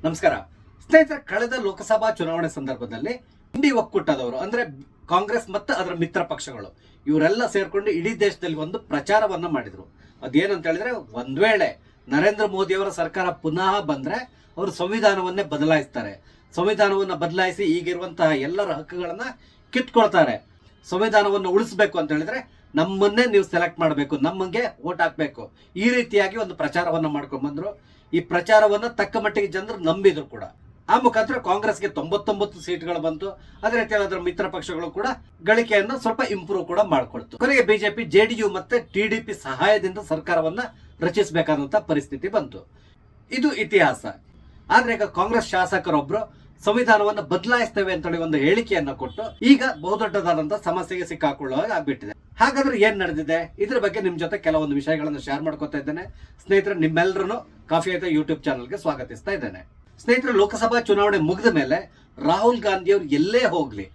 ನಮಸ್ಕಾರ ಸ್ನೇಹಿತರೆ, ಕಳೆದ ಲೋಕಸಭಾ ಚುನಾವಣೆ ಸಂದರ್ಭದಲ್ಲಿ ಇಂಡಿ ಒಕ್ಕೂಟದವರು ಅಂದ್ರೆ ಕಾಂಗ್ರೆಸ್ ಮತ್ತು ಅದರ ಮಿತ್ರ ಪಕ್ಷಗಳು ಇವರೆಲ್ಲ ಸೇರ್ಕೊಂಡು ಇಡೀ ದೇಶದಲ್ಲಿ ಒಂದು ಪ್ರಚಾರವನ್ನ ಮಾಡಿದ್ರು. ಅದೇನಂತ ಹೇಳಿದ್ರೆ, ಒಂದ್ ವೇಳೆ ನರೇಂದ್ರ ಮೋದಿ ಅವರ ಸರ್ಕಾರ ಪುನಃ ಬಂದ್ರೆ ಅವರು ಸಂವಿಧಾನವನ್ನೇ ಬದಲಾಯಿಸ್ತಾರೆ, ಸಂವಿಧಾನವನ್ನ ಬದಲಾಯಿಸಿ ಈಗಿರುವಂತಹ ಎಲ್ಲರ ಹಕ್ಕುಗಳನ್ನ ಕಿತ್ಕೊಳ್ತಾರೆ, ಸಂವಿಧಾನವನ್ನು ಉಳಿಸಬೇಕು ಅಂತ ಹೇಳಿದ್ರೆ ನಮ್ಮನ್ನೇ ನೀವು ಸೆಲೆಕ್ಟ್ ಮಾಡಬೇಕು, ನಮಗೆ ವೋಟ್ ಹಾಕ್ಬೇಕು, ಈ ರೀತಿಯಾಗಿ ಒಂದು ಪ್ರಚಾರವನ್ನ ಮಾಡ್ಕೊಂಡ್ ಬಂದ್ರು. ಈ ಪ್ರಚಾರವನ್ನ ತಕ್ಕ ಮಟ್ಟಿಗೆ ಜನರು ನಂಬಿದ್ರು ಕೂಡ. ಆ ಮುಖಾಂತರ ಕಾಂಗ್ರೆಸ್ಗೆ 99 ಸೀಟ್ಗಳು ಬಂತು. ಅದೇ ರೀತಿಯಲ್ಲಿ ಅದರ ಮಿತ್ರ ಪಕ್ಷಗಳು ಕೂಡ ಗಳಿಕೆಯನ್ನು ಸ್ವಲ್ಪ ಇಂಪ್ರೂವ್ ಕೂಡ ಮಾಡಿಕೊಡ್ತು. ಕೊನೆಗೆ ಬಿಜೆಪಿ, ಜೆಡಿಯು ಮತ್ತೆ ಟಿಡಿಪಿ ಸಹಾಯದಿಂದ ಸರ್ಕಾರವನ್ನ ರಚಿಸಬೇಕಾದಂತ ಪರಿಸ್ಥಿತಿ ಬಂತು. ಇದು ಇತಿಹಾಸ. ಆದ್ರೆ ಈಗ ಕಾಂಗ್ರೆಸ್ ಶಾಸಕರೊಬ್ರು ಸಂವಿಧಾನವನ್ನು ಬದಲಾಯಿಸ್ತೇವೆ ಅಂತೇಳಿ ಒಂದು ಹೇಳಿಕೆಯನ್ನ ಕೊಟ್ಟು ಈಗ ಬಹುದೊಡ್ಡದಾದಂತಹ ಸಮಸ್ಯೆಗೆ ಸಿಕ್ಕಾಕೊಳ್ಳುವಾಗ ಆಗ್ಬಿಟ್ಟಿದೆ. ಹಾಗಾದ್ರೆ ಏನ್ ನಡೆದಿದೆ, ಇದ್ರ ಬಗ್ಗೆ ನಿಮ್ ಜೊತೆ ಕೆಲವೊಂದು ವಿಷಯಗಳನ್ನು ಶೇರ್ ಮಾಡ್ಕೊತಾ ಇದ್ದೇನೆ. ಸ್ನೇಹಿತರೆ, ನಿಮ್ಮೆಲ್ಲರನ್ನು ಕಾಫಿ ಆಯ್ತಾ ಯೂಟ್ಯೂಬ್ ಚಾನಲ್ಗೆ ಸ್ವಾಗತಿಸ್ತಾ ಇದ್ದೇನೆ. ಸ್ನೇಹಿತರೆ, ಲೋಕಸಭಾ ಚುನಾವಣೆ ಮುಗಿದ ಮೇಲೆ ರಾಹುಲ್ ಗಾಂಧಿ ಅವರು ಎಲ್ಲೇ ಹೋಗ್ಲಿ,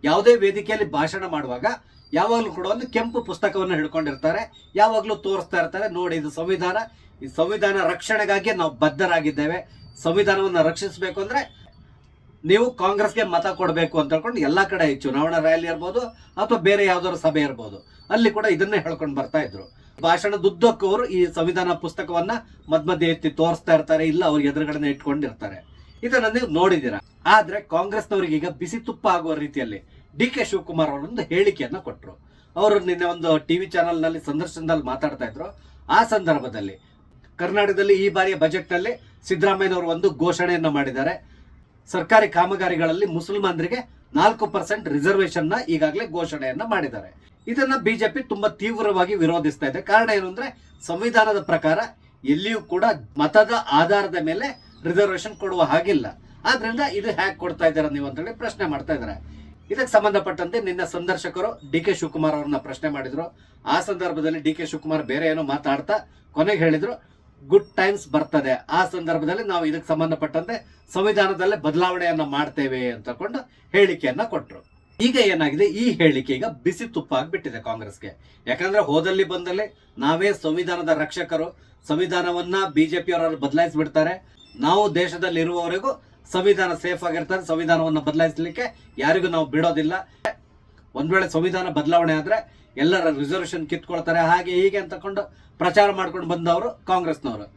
ಯಾವುದೇ ವೇದಿಕೆಯಲ್ಲಿ ಭಾಷಣ ಮಾಡುವಾಗ ಯಾವಾಗ್ಲೂ ಕೂಡ ಒಂದು ಕೆಂಪು ಪುಸ್ತಕವನ್ನು ಹಿಡ್ಕೊಂಡಿರ್ತಾರೆ, ಯಾವಾಗ್ಲೂ ತೋರಿಸ್ತಾ ಇರ್ತಾರೆ, ನೋಡಿ ಇದು ಸಂವಿಧಾನ, ಈ ಸಂವಿಧಾನ ರಕ್ಷಣೆಗಾಗಿ ನಾವು ಬದ್ಧರಾಗಿದ್ದೇವೆ, ಸಂವಿಧಾನವನ್ನ ರಕ್ಷಿಸಬೇಕು ಅಂದ್ರೆ ನೀವು ಕಾಂಗ್ರೆಸ್ಗೆ ಮತ ಕೊಡಬೇಕು ಅಂತ ಹೇಳ್ಕೊಂಡು ಎಲ್ಲಾ ಕಡೆ ಚುನಾವಣಾ ರ್ಯಾಲಿ ಇರ್ಬೋದು ಅಥವಾ ಬೇರೆ ಯಾವ್ದಾದ್ರು ಸಭೆ ಇರ್ಬೋದು, ಅಲ್ಲಿ ಕೂಡ ಇದನ್ನೇ ಹೇಳ್ಕೊಂಡು ಬರ್ತಾ ಇದ್ರು. ಭಾಷಣದುದ್ದಕ್ಕೂ ಅವರು ಈ ಸಂವಿಧಾನ ಪುಸ್ತಕವನ್ನ ಮಧ್ಯ ಎತ್ತಿ ತೋರಿಸ್ತಾ ಇರ್ತಾರೆ, ಇಲ್ಲ ಅವ್ರ ಎದುರುಗಡೆ ಇಟ್ಕೊಂಡಿರ್ತಾರೆ. ಇದನ್ನ ನೀವು ನೋಡಿದೀರಾ. ಆದ್ರೆ ಕಾಂಗ್ರೆಸ್ನವರಿಗೆ ಈಗ ಬಿಸಿ ತುಪ್ಪ ಆಗುವ ರೀತಿಯಲ್ಲಿ ಡಿ ಕೆ ಶಿವಕುಮಾರ್ ಅವರೊಂದು ಹೇಳಿಕೆಯನ್ನ ಕೊಟ್ಟರು. ಅವರು ನಿನ್ನೆ ಒಂದು ಟಿವಿ ಚಾನೆಲ್ ನಲ್ಲಿ ಸಂದರ್ಶನದಲ್ಲಿ ಮಾತಾಡ್ತಾ ಇದ್ರು. ಆ ಸಂದರ್ಭದಲ್ಲಿ ಕರ್ನಾಟಕದಲ್ಲಿ ಈ ಬಾರಿಯ ಬಜೆಟ್ ನಲ್ಲಿ ಸಿದ್ದರಾಮಯ್ಯನವರು ಒಂದು ಘೋಷಣೆಯನ್ನ ಮಾಡಿದ್ದಾರೆ. ಸರ್ಕಾರಿ ಕಾಮಗಾರಿಗಳಲ್ಲಿ ಮುಸಲ್ಮಾನರಿಗೆ 4% ರಿಸರ್ವೇಶನ್ ನ ಈಗಾಗಲೇ ಘೋಷಣೆಯನ್ನ ಮಾಡಿದ್ದಾರೆ. ಇದನ್ನ ಬಿಜೆಪಿ ತುಂಬಾ ತೀವ್ರವಾಗಿ ವಿರೋಧಿಸ್ತಾ ಇದೆ. ಕಾರಣ ಏನು ಅಂದ್ರೆ, ಸಂವಿಧಾನದ ಪ್ರಕಾರ ಎಲ್ಲಿಯೂ ಕೂಡ ಮತದ ಆಧಾರದ ಮೇಲೆ ರಿಸರ್ವೇಶನ್ ಕೊಡುವ ಹಾಗಿಲ್ಲ. ಆದ್ರಿಂದ ಇದು ಹ್ಯಾಕ್ ಕೊಡ್ತಾ ಇದ್ದಾರೆ ನೀವು ಅಂತ ಹೇಳಿ ಪ್ರಶ್ನೆ ಮಾಡ್ತಾ ಇದ್ದಾರೆ. ಇದಕ್ಕೆ ಸಂಬಂಧಪಟ್ಟಂತೆ ನಿನ್ನ ಸಂದರ್ಶಕರು ಡಿ ಕೆ ಶಿವಕುಮಾರ್ ಅವರನ್ನ ಪ್ರಶ್ನೆ ಮಾಡಿದ್ರು. ಆ ಸಂದರ್ಭದಲ್ಲಿ ಡಿ ಕೆ ಶಿವಕುಮಾರ್ ಬೇರೆ ಏನೋ ಮಾತಾಡ್ತಾ ಕೊನೆಗೆ ಹೇಳಿದ್ರು, ಗುಡ್ ಟೈಮ್ಸ್ ಬರ್ತದೆ, ಆ ಸಂದರ್ಭದಲ್ಲಿ ನಾವು ಇದಕ್ಕೆ ಸಂಬಂಧಪಟ್ಟಂತೆ ಸಂವಿಧಾನದಲ್ಲೇ ಬದಲಾವಣೆಯನ್ನ ಮಾಡ್ತೇವೆ ಅಂತಕೊಂಡು ಹೇಳಿಕೆಯನ್ನ ಕೊಟ್ಟರು. ಈಗ ಏನಾಗಿದೆ, ಈ ಹೇಳಿಕೆ ಈಗ ಬಿಸಿ ತುಪ್ಪ ಆಗ್ಬಿಟ್ಟಿದೆ ಕಾಂಗ್ರೆಸ್ಗೆ. ಯಾಕಂದ್ರೆ ಹೋದಲ್ಲಿ ಬಂದಲ್ಲಿ ನಾವೇ ಸಂವಿಧಾನದ ರಕ್ಷಕರು, ಸಂವಿಧಾನವನ್ನ ಬಿಜೆಪಿ ಅವರು ಬದಲಾಯಿಸ್ಬಿಡ್ತಾರೆ, ನಾವು ದೇಶದಲ್ಲಿ ಇರುವವರೆಗೂ ಸಂವಿಧಾನ ಸೇಫ್ ಆಗಿರ್ತಾರೆ, ಸಂವಿಧಾನವನ್ನ ಬದಲಾಯಿಸಲಿಕ್ಕೆ ಯಾರಿಗೂ ನಾವು ಬಿಡೋದಿಲ್ಲ. ಒಂದ್ ವೇಳೆ ಸಂವಿಧಾನ ಬದಲಾವಣೆ ಆದ್ರೆ ಎಲ್ಲರ ರಿಸರ್ವೇಶನ್ ಕಿತ್ಕೊಳ್ತಾರೆ, ಹಾಗೆ ಹೀಗೆ ಅಂತಕೊಂಡು ಪ್ರಚಾರ ಮಾಡ್ಕೊಂಡು ಬಂದವರು ಕಾಂಗ್ರೆಸ್ನವರು.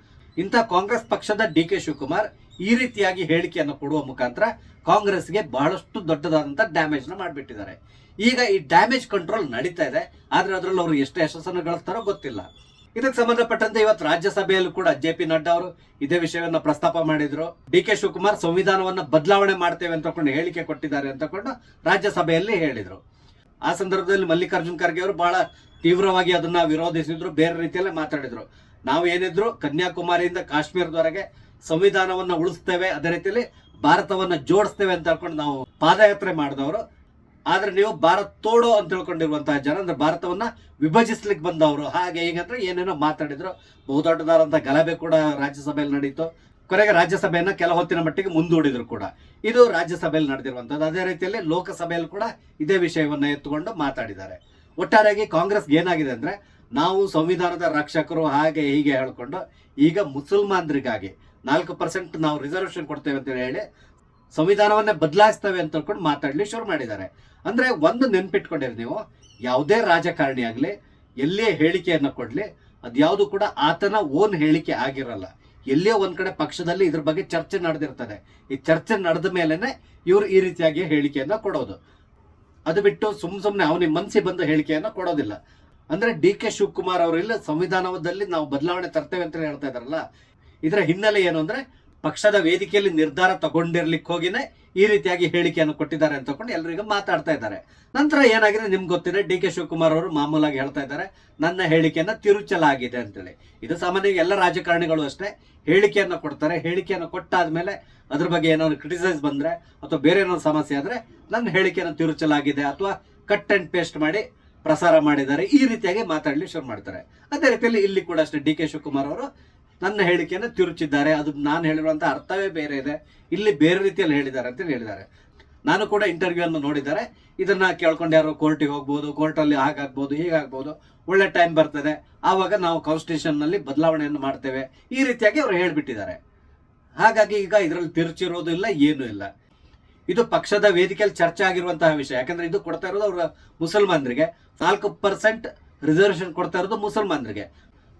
ಇಂಥ ಕಾಂಗ್ರೆಸ್ ಪಕ್ಷದ ಡಿ ಕೆ ಶಿವಕುಮಾರ್ ಈ ರೀತಿಯಾಗಿ ಹೇಳಿಕೆಯನ್ನು ಕೊಡುವ ಮುಖಾಂತರ ಕಾಂಗ್ರೆಸ್ಗೆ ಬಹಳಷ್ಟು ದೊಡ್ಡದಾದಂತ ಡ್ಯಾಮೇಜ್ ನ ಮಾಡಿಬಿಟ್ಟಿದ್ದಾರೆ. ಈಗ ಈ ಡ್ಯಾಮೇಜ್ ಕಂಟ್ರೋಲ್ ನಡೀತಾ ಇದೆ, ಆದ್ರೆ ಅದರಲ್ಲಿ ಅವರು ಎಷ್ಟು ಯಶಸ್ಸನ್ನು ಗಳಿಸ್ತಾರೋ ಗೊತ್ತಿಲ್ಲ. ಇದಕ್ಕೆ ಸಂಬಂಧಪಟ್ಟಂತೆ ಇವತ್ತು ರಾಜ್ಯಸಭೆಯಲ್ಲೂ ಕೂಡ ಜೆ.ಪಿ. ನಡ್ಡಾ ಅವರು ಇದೇ ವಿಷಯವನ್ನ ಪ್ರಸ್ತಾಪ ಮಾಡಿದ್ರು. ಡಿ ಕೆ ಶಿವಕುಮಾರ್ ಸಂವಿಧಾನವನ್ನ ಬದಲಾವಣೆ ಮಾಡ್ತೇವೆ ಅಂತಕೊಂಡು ಹೇಳಿಕೆ ಕೊಟ್ಟಿದ್ದಾರೆ ಅಂತಕೊಂಡು ರಾಜ್ಯಸಭೆಯಲ್ಲಿ ಹೇಳಿದ್ರು. ಆ ಸಂದರ್ಭದಲ್ಲಿ ಮಲ್ಲಿಕಾರ್ಜುನ್ ಖರ್ಗೆ ಅವರು ಬಹಳ ತೀವ್ರವಾಗಿ ಅದನ್ನ ವಿರೋಧಿಸಿದ್ರು, ಬೇರೆ ರೀತಿಯಲ್ಲೇ ಮಾತಾಡಿದ್ರು. ನಾವು ಏನಿದ್ರು ಕನ್ಯಾಕುಮಾರಿಯಿಂದ ಕಾಶ್ಮೀರದವರೆಗೆ ಸಂವಿಧಾನವನ್ನ ಉಳಿಸ್ತೇವೆ, ಅದೇ ರೀತಿಯಲ್ಲಿ ಭಾರತವನ್ನ ಜೋಡಿಸ್ತೇವೆ ಅಂತ ಹೇಳ್ಕೊಂಡು ನಾವು ಪಾದಯಾತ್ರೆ ಮಾಡಿದವರು. ಆದ್ರೆ ನೀವು ಭಾರತ್ ತೋಡೋ ಅಂತ ಹೇಳ್ಕೊಂಡಿರುವಂತಹ ಜನ, ಅಂದ್ರೆ ಭಾರತವನ್ನ ವಿಭಜಿಸ್ಲಿಕ್ಕೆ ಬಂದವರು, ಹಾಗೆ ಹೀಗಂದ್ರೆ ಏನೇನೋ ಮಾತಾಡಿದ್ರು. ಬಹುದೊಡ್ಡದಾದಂತಹ ಗಲಭೆ ಕೂಡ ರಾಜ್ಯಸಭೆಯಲ್ಲಿ ನಡೀತು. ಕೊನೆಗೆ ರಾಜ್ಯಸಭೆಯನ್ನ ಕೆಲ ಹೊತ್ತಿನ ಮಟ್ಟಿಗೆ ಮುಂದೂಡಿದ್ರು ಕೂಡ. ಇದು ರಾಜ್ಯಸಭೆಯಲ್ಲಿ ನಡೆದಿರುವಂತದ್ದು. ಅದೇ ರೀತಿಯಲ್ಲಿ ಲೋಕಸಭೆಯಲ್ಲಿ ಕೂಡ ಇದೇ ವಿಷಯವನ್ನ ಎತ್ತುಕೊಂಡು ಮಾತಾಡಿದ್ದಾರೆ. ಒಟ್ಟಾರೆಯಾಗಿ ಕಾಂಗ್ರೆಸ್ ಏನಾಗಿದೆ ಅಂದ್ರೆ, ನಾವು ಸಂವಿಧಾನದ ರಕ್ಷಕರು ಹಾಗೆ ಹೀಗೆ ಹೇಳ್ಕೊಂಡು ಈಗ ಮುಸಲ್ಮಾನರಿಗಾಗಿ 4% ನಾವು ರಿಸರ್ವೇಶನ್ ಕೊಡ್ತೇವೆ ಅಂತ ಹೇಳಿ ಸಂವಿಧಾನವನ್ನೇ ಬದಲಾಯಿಸ್ತೇವೆ ಅಂತ ಹೇಳ್ಕೊಂಡು ಮಾತಾಡ್ಲಿ ಶುರು ಮಾಡಿದ್ದಾರೆ. ಅಂದ್ರೆ ಒಂದು ನೆನ್ಪಿಟ್ಕೊಂಡಿರಿ ನೀವು, ಯಾವುದೇ ರಾಜಕಾರಣಿ ಆಗ್ಲಿ ಎಲ್ಲಿಯೇ ಹೇಳಿಕೆಯನ್ನ ಕೊಡ್ಲಿ, ಅದ್ಯಾವುದು ಕೂಡ ಆತನ ಓನ್ ಹೇಳಿಕೆ ಆಗಿರಲ್ಲ. ಎಲ್ಲಿಯೋ ಒಂದ್ ಕಡೆ ಪಕ್ಷದಲ್ಲಿ ಇದ್ರ ಬಗ್ಗೆ ಚರ್ಚೆ ನಡೆದಿರ್ತದೆ. ಈ ಚರ್ಚೆ ನಡೆದ ಮೇಲೆನೆ ಇವರು ಈ ರೀತಿಯಾಗಿ ಹೇಳಿಕೆಯನ್ನ ಕೊಡೋದು. ಅದು ಬಿಟ್ಟು ಸುಮ್ನೆ ಅವನಿಗೆ ಮನಸ್ಸಿಗೆ ಬಂದ ಹೇಳಿಕೆಯನ್ನ ಕೊಡೋದಿಲ್ಲ. ಅಂದ್ರೆ ಡಿ ಕೆ ಶಿವಕುಮಾರ್ ಅವರು ಇಲ್ಲ ಸಂವಿಧಾನದಲ್ಲಿ ನಾವು ಬದಲಾವಣೆ ತರ್ತೇವೆ ಅಂತ ಹೇಳ್ತಾ ಇದಾರಲ್ಲ, ಇದರ ಹಿನ್ನೆಲೆ ಏನು ಅಂದ್ರೆ, ಪಕ್ಷದ ವೇದಿಕೆಯಲ್ಲಿ ನಿರ್ಧಾರ ತಗೊಂಡಿರ್ಲಿಕ್ಕೆ ಹೋಗಿನೇ ಈ ರೀತಿಯಾಗಿ ಹೇಳಿಕೆಯನ್ನು ಕೊಟ್ಟಿದ್ದಾರೆ ಅಂತ ಕೊಂಡು ಎಲ್ಲರಿಗೂ ಮಾತಾಡ್ತಾ ಇದ್ದಾರೆ. ನಂತರ ಏನಾಗಿದೆ ನಿಮ್ಗೆ ಗೊತ್ತಿದೆ, ಡಿ ಕೆ ಶಿವಕುಮಾರ್ ಅವರು ಮಾಮೂಲಾಗಿ ಹೇಳ್ತಾ ಇದ್ದಾರೆ, ನನ್ನ ಹೇಳಿಕೆಯನ್ನ ತಿರುಚಲಾಗಿದೆ ಅಂತೇಳಿ. ಇದು ಸಾಮಾನ್ಯವಾಗಿ ಎಲ್ಲ ರಾಜಕಾರಣಿಗಳು ಅಷ್ಟೇ, ಹೇಳಿಕೆಯನ್ನ ಕೊಡ್ತಾರೆ, ಹೇಳಿಕೆಯನ್ನು ಕೊಟ್ಟಾದ್ಮೇಲೆ ಅದ್ರ ಬಗ್ಗೆ ಏನಾದ್ರು ಕ್ರಿಟಿಸೈಸ್ ಬಂದ್ರೆ ಅಥವಾ ಬೇರೆ ಏನಾದ್ರು ಸಮಸ್ಯೆ ಆದ್ರೆ ನನ್ನ ಹೇಳಿಕೆಯನ್ನು ತಿರುಚಲಾಗಿದೆ ಅಥವಾ ಕಟ್ ಅಂಡ್ ಪೇಸ್ಟ್ ಮಾಡಿ ಪ್ರಸಾರ ಮಾಡಿದ್ದಾರೆ, ಈ ರೀತಿಯಾಗಿ ಮಾತಾಡ್ಲಿ ಶುರು ಮಾಡ್ತಾರೆ. ಅದೇ ರೀತಿಯಲ್ಲಿ ಇಲ್ಲಿ ಕೂಡ ಅಷ್ಟೇ, ಡಿ ಕೆ ಶಿವಕುಮಾರ್ ಅವರು ನನ್ನ ಹೇಳಿಕೆಯನ್ನು ತಿರುಚಿದ್ದಾರೆ, ಅದು ನಾನು ಹೇಳಿರುವಂತ ಅರ್ಥವೇ ಬೇರೆ ಇದೆ, ಇಲ್ಲಿ ಬೇರೆ ರೀತಿಯಲ್ಲಿ ಹೇಳಿದ್ದಾರೆ ಅಂತ ಹೇಳಿದ್ದಾರೆ. ನಾನು ಕೂಡ ಇಂಟರ್ವ್ಯೂ ಅನ್ನು ನೋಡಿದ್ದಾರೆ. ಇದನ್ನ ಕೇಳ್ಕೊಂಡು ಯಾರು ಕೋರ್ಟಿಗೆ ಹೋಗ್ಬೋದು, ಕೋರ್ಟಲ್ಲಿ ಹಾಗಾಗ್ಬೋದು, ಹೀಗಾಗ್ಬೋದು, ಒಳ್ಳೆ ಟೈಮ್ ಬರ್ತದೆ, ಆವಾಗ ನಾವು ಕಾನ್ಸ್ಟಿಟ್ಯೂಷನ್ ನಲ್ಲಿ ಬದಲಾವಣೆಯನ್ನು ಮಾಡ್ತೇವೆ, ಈ ರೀತಿಯಾಗಿ ಅವರು ಹೇಳ್ಬಿಟ್ಟಿದ್ದಾರೆ. ಹಾಗಾಗಿ ಈಗ ಇದರಲ್ಲಿ ತಿರುಚಿರೋದು ಇಲ್ಲ, ಏನೂ ಇಲ್ಲ. ಇದು ಪಕ್ಷದ ವೇದಿಕೆಯಲ್ಲಿ ಚರ್ಚೆ ಆಗಿರುವಂತಹ ವಿಷಯ. ಯಾಕಂದ್ರೆ ಇದು ಕೊಡ್ತಾ ಇರೋದು ಅವರ ಮುಸಲ್ಮಾನರಿಗೆ, 4% ರಿಸರ್ವೇಶನ್ ಕೊಡ್ತಾ ಇರೋದು ಮುಸಲ್ಮಾನರಿಗೆ.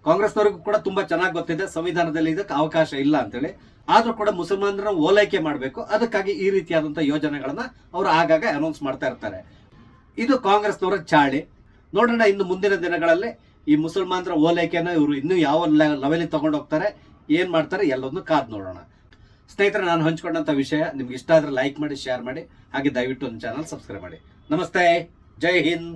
ಕಾಂಗ್ರೆಸ್ನವರಿಗೂ ಕೂಡ ತುಂಬಾ ಚೆನ್ನಾಗಿ ಗೊತ್ತಿದೆ ಸಂವಿಧಾನದಲ್ಲಿ ಇದಕ್ಕೆ ಅವಕಾಶ ಇಲ್ಲ ಅಂತೇಳಿ. ಆದ್ರೂ ಕೂಡ ಮುಸಲ್ಮಾನರನ್ನ ಓಲೈಕೆ ಮಾಡಬೇಕು, ಅದಕ್ಕಾಗಿ ಈ ರೀತಿಯಾದಂತಹ ಯೋಜನೆಗಳನ್ನ ಅವರು ಆಗಾಗ ಅನೌನ್ಸ್ ಮಾಡ್ತಾ ಇರ್ತಾರೆ. ಇದು ಕಾಂಗ್ರೆಸ್ನವರ ಚಾಳಿ. ನೋಡೋಣ ಇನ್ನು ಮುಂದಿನ ದಿನಗಳಲ್ಲಿ ಈ ಮುಸಲ್ಮಾನರ ಓಲೈಕೆನ ಇವರು ಇನ್ನೂ ಯಾವ ಲೆವೆಲಿಗೆ ತಗೊಂಡು ಹೋಗ್ತಾರೆ, ಏನ್ ಮಾಡ್ತಾರೆ ಎಲ್ಲವನ್ನು ಕಾದ್ ನೋಡೋಣ. ಸ್ನೇಹಿತರೆ, ನಾನು ಹಂಚ್ಕೊಂಡಂತ ವಿಷಯ ನಿಮ್ಗೆ ಇಷ್ಟ ಆದ್ರೆ ಲೈಕ್ ಮಾಡಿ, ಶೇರ್ ಮಾಡಿ, ಹಾಗೆ ದಯವಿಟ್ಟು ಒಂದು ಚಾನಲ್ ಸಬ್ಸ್ಕ್ರೈಬ್ ಮಾಡಿ. ನಮಸ್ತೆ, ಜೈ ಹಿಂದ್.